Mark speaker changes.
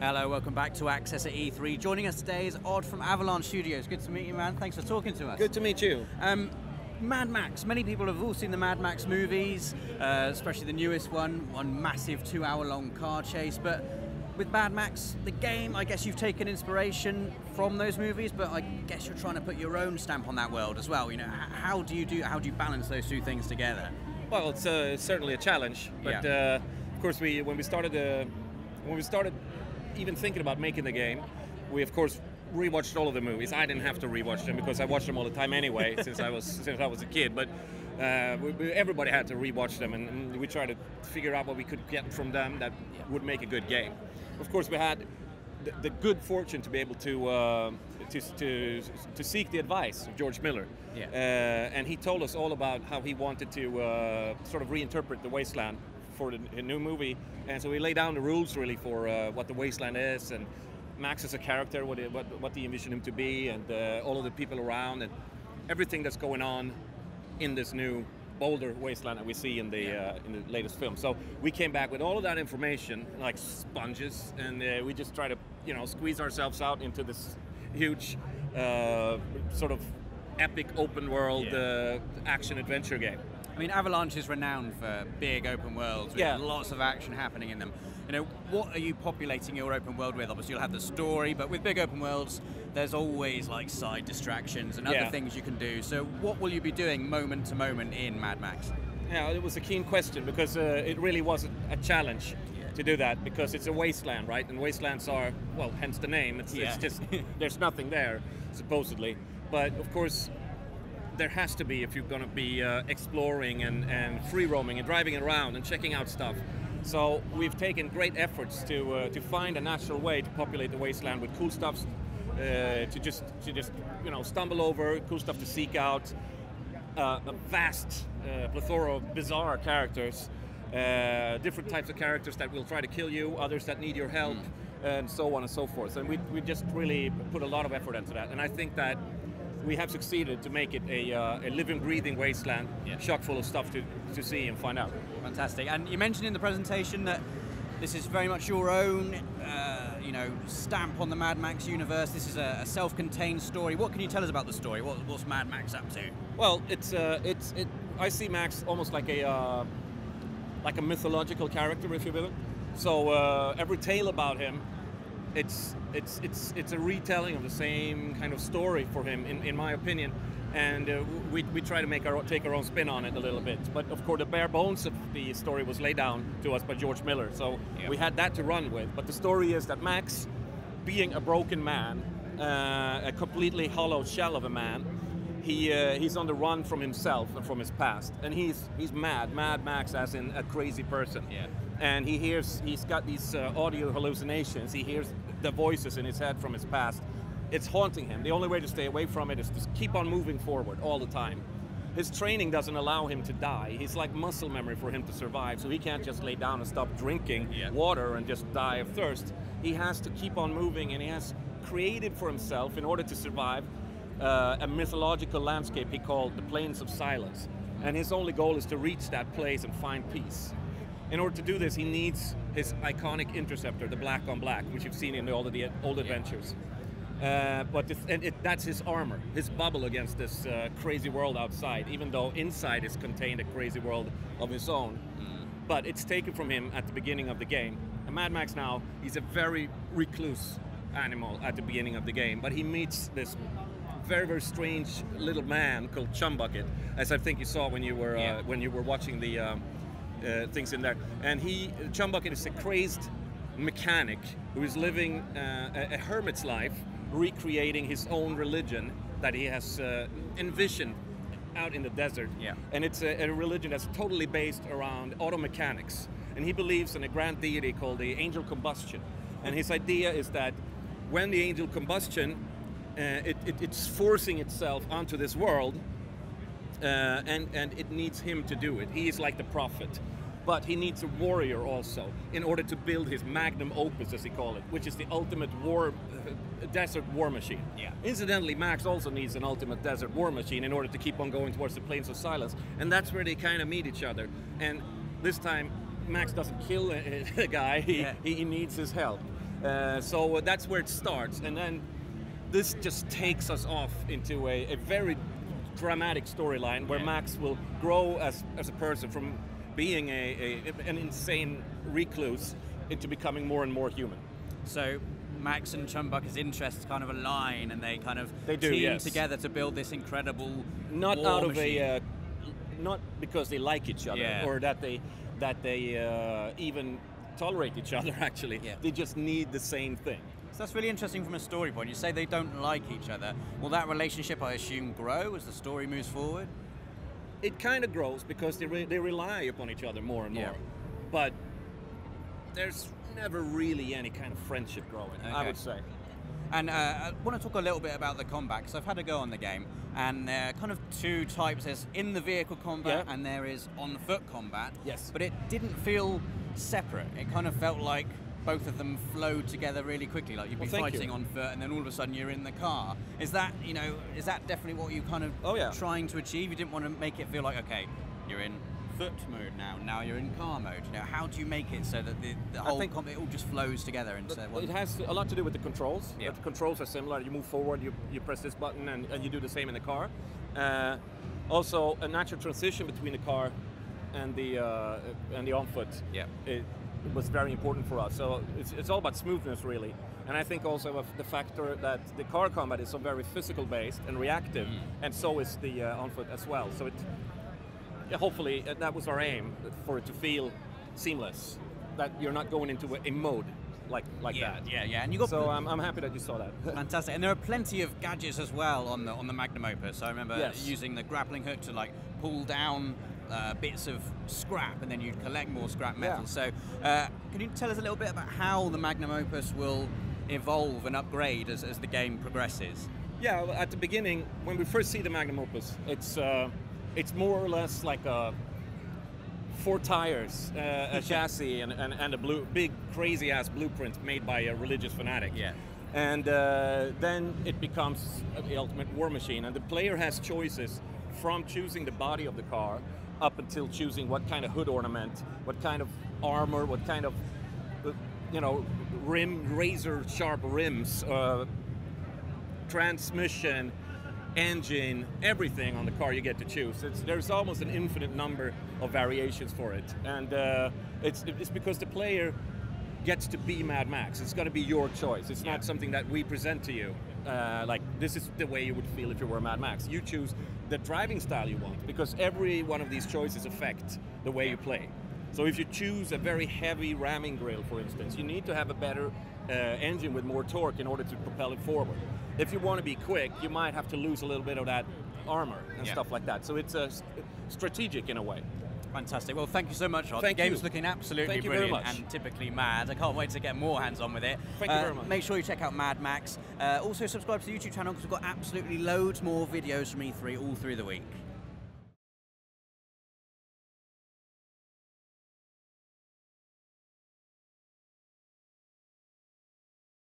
Speaker 1: Hello, welcome back to Access at E3. Joining us today is Odd from Avalanche Studios. Good to meet you, man. Thanks for talking to us.
Speaker 2: Good to meet you.
Speaker 1: Mad Max. Many people have all seen the Mad Max movies, especially the newest one massive 2-hour-long car chase. But with Mad Max, the game, I guess you've taken inspiration from those movies, but I guess you're trying to put your own stamp on that world as well. You know, how do you balance those two things together?
Speaker 2: Well, it's certainly a challenge, but of course, when we started even thinking about making the game, we of course rewatched all of the movies. I didn't have to rewatch them because I watched them all the time anyway since I was a kid. But everybody had to rewatch them, and we tried to figure out what we could get from them that would make a good game. Of course, we had the good fortune to be able to seek the advice of George Miller, and he told us all about how he wanted to sort of reinterpret the Wasteland for the new movie, and so we laid down the rules really for what the Wasteland is, and Max as a character, what he envisioned him to be, and all of the people around, and everything that's going on in this new bolder wasteland that we see in the latest film. So we came back with all of that information like sponges, and we just try to squeeze ourselves out into this huge sort of epic open world action adventure game.
Speaker 1: I mean, Avalanche is renowned for big open worlds with lots of action happening in them. You know, what are you populating your open world with? Obviously, you'll have the story, but with big open worlds, there's always like side distractions and other things you can do. So what will you be doing moment to moment in Mad Max?
Speaker 2: Yeah, it was a keen question because it really was a challenge to do that, because it's a wasteland, right? And wastelands are, well, hence the name. It's just, there's nothing there, supposedly. But of course, there has to be if you're going to be exploring and free roaming and driving around and checking out stuff. So we've taken great efforts to find a natural way to populate the wasteland with cool stuff to just stumble over, cool stuff to seek out, a vast plethora of bizarre characters, different types of characters that will try to kill you, others that need your help, and so on and so forth. And we just really put a lot of effort into that, and I think that we have succeeded to make it a living, breathing wasteland, chock full of stuff to see and find out.
Speaker 1: Fantastic. And you mentioned in the presentation that this is very much your own, stamp on the Mad Max universe. This is a self-contained story. What can you tell us about the story? What's Mad Max up to?
Speaker 2: Well, I see Max almost like a mythological character, if you will. So every tale about him, it's a retelling of the same kind of story for him, in my opinion, and we try to take our own spin on it a little bit. But of course, the bare bones of the story was laid down to us by George Miller, so we had that to run with. But the story is that Max, being a broken man, a completely hollow shell of a man, he's on the run from himself and from his past, and he's Mad Max, as in a crazy person. And he's got these audio hallucinations. He hears the voices in his head from his past. It's haunting him. The only way to stay away from it is to keep on moving forward all the time. His training doesn't allow him to die. He's like muscle memory for him to survive, so he can't just lay down and stop drinking water and just die of thirst. He has to keep on moving, and he has created for himself, in order to survive, a mythological landscape he called the Plains of Silence. And his only goal is to reach that place and find peace. In order to do this, he needs his iconic interceptor, the Black on Black, which you've seen in all of the old adventures. That's his armor, his bubble against this crazy world outside, even though inside is contained a crazy world of his own. But it's taken from him at the beginning of the game. And Mad Max now, he's a very recluse animal at the beginning of the game, but he meets this very, very strange little man called Chumbucket, as I think you saw when you were watching the things in there. And Chumbucket is a crazed mechanic who is living a hermit's life, recreating his own religion that he has envisioned out in the desert. And it's a religion that's totally based around auto mechanics. And he believes in a grand deity called the angel combustion. And his idea is that when the angel combustion, it's forcing itself onto this world, and it needs him to do it. He is like the prophet. But he needs a warrior also in order to build his magnum opus, as he called it, which is the ultimate desert war machine. Incidentally, Max also needs an ultimate desert war machine in order to keep on going towards the Plains of Silence, and that's where they kind of meet each other. And this time, Max doesn't kill a guy, he needs his help. So that's where it starts, and then this just takes us off into a very dramatic storyline where Max will grow as a person from being an insane recluse into becoming more and more human.
Speaker 1: So Max and Chumbuck's interests kind of align, and they kind of
Speaker 2: do,
Speaker 1: team
Speaker 2: yes.
Speaker 1: together to build this incredible
Speaker 2: Not
Speaker 1: war
Speaker 2: out of
Speaker 1: machine.
Speaker 2: not because they like each other or that they even tolerate each other. Actually, they just need the same thing.
Speaker 1: So that's really interesting from a story point. You say they don't like each other. Will that relationship, I assume, grow as the story moves forward?
Speaker 2: It kind of grows because they rely upon each other more and more. But there's never really any kind of friendship growing, I would say.
Speaker 1: And I want to talk a little bit about the combat, because I've had a go on the game, and there are kind of two types. There's in the vehicle combat, and there is on the foot combat.
Speaker 2: Yes.
Speaker 1: But it didn't feel separate. It kind of felt like both of them flowed together really quickly. Like you'd be fighting on foot, and then all of a sudden you're in the car. Is that definitely what you kind of trying to achieve? You didn't want to make it feel like, okay, you're in foot mode now you're in car mode. How do you make it so that the whole it all just flows together into one?
Speaker 2: It has a lot to do with the controls. The controls are similar. You move forward, you press this button, and you do the same in the car. Also, a natural transition between the car and the on foot. It was very important for us. So it's all about smoothness, really. And I think also of the factor that the car combat is so very physical based and reactive, and so is the on foot as well. So hopefully that was our aim, for it to feel seamless, that you're not going into a mode like that.
Speaker 1: And you got.
Speaker 2: So I'm happy that you saw that.
Speaker 1: Fantastic. And there are plenty of gadgets as well on the Magnum Opus. I remember using the grappling hook to like pull down bits of scrap, and then you'd collect more scrap metal. So can you tell us a little bit about how the Magnum Opus will evolve and upgrade as the game progresses?
Speaker 2: Yeah, at the beginning, when we first see the Magnum Opus, it's more or less like 4 tires, a chassis, and a big crazy ass blueprint made by a religious fanatic. And then it becomes the ultimate war machine, and the player has choices from choosing the body of the car up until choosing what kind of hood ornament, what kind of armor, what kind of razor sharp rims, transmission, engine, everything on the car you get to choose. There's almost an infinite number of variations for it, and it's because the player gets to be Mad Max. It's got to be your choice. It's not something that we present to you. Like, this is the way you would feel if you were Mad Max. You choose the driving style you want, because every one of these choices affect the way you play. So if you choose a very heavy ramming grill, for instance, you need to have a better engine with more torque in order to propel it forward. If you want to be quick, you might have to lose a little bit of that armor and stuff like that. So it's strategic in a way.
Speaker 1: Fantastic. Well, thank you so much, Rod.
Speaker 2: Thank
Speaker 1: the game's
Speaker 2: you.
Speaker 1: looking absolutely
Speaker 2: Thank you
Speaker 1: brilliant
Speaker 2: very much.
Speaker 1: and typically mad. I can't wait to get more hands-on with it.
Speaker 2: Thank you very much.
Speaker 1: Make sure you check out Mad Max. Also subscribe to the YouTube channel, because we've got absolutely loads more videos from E3 all through the week.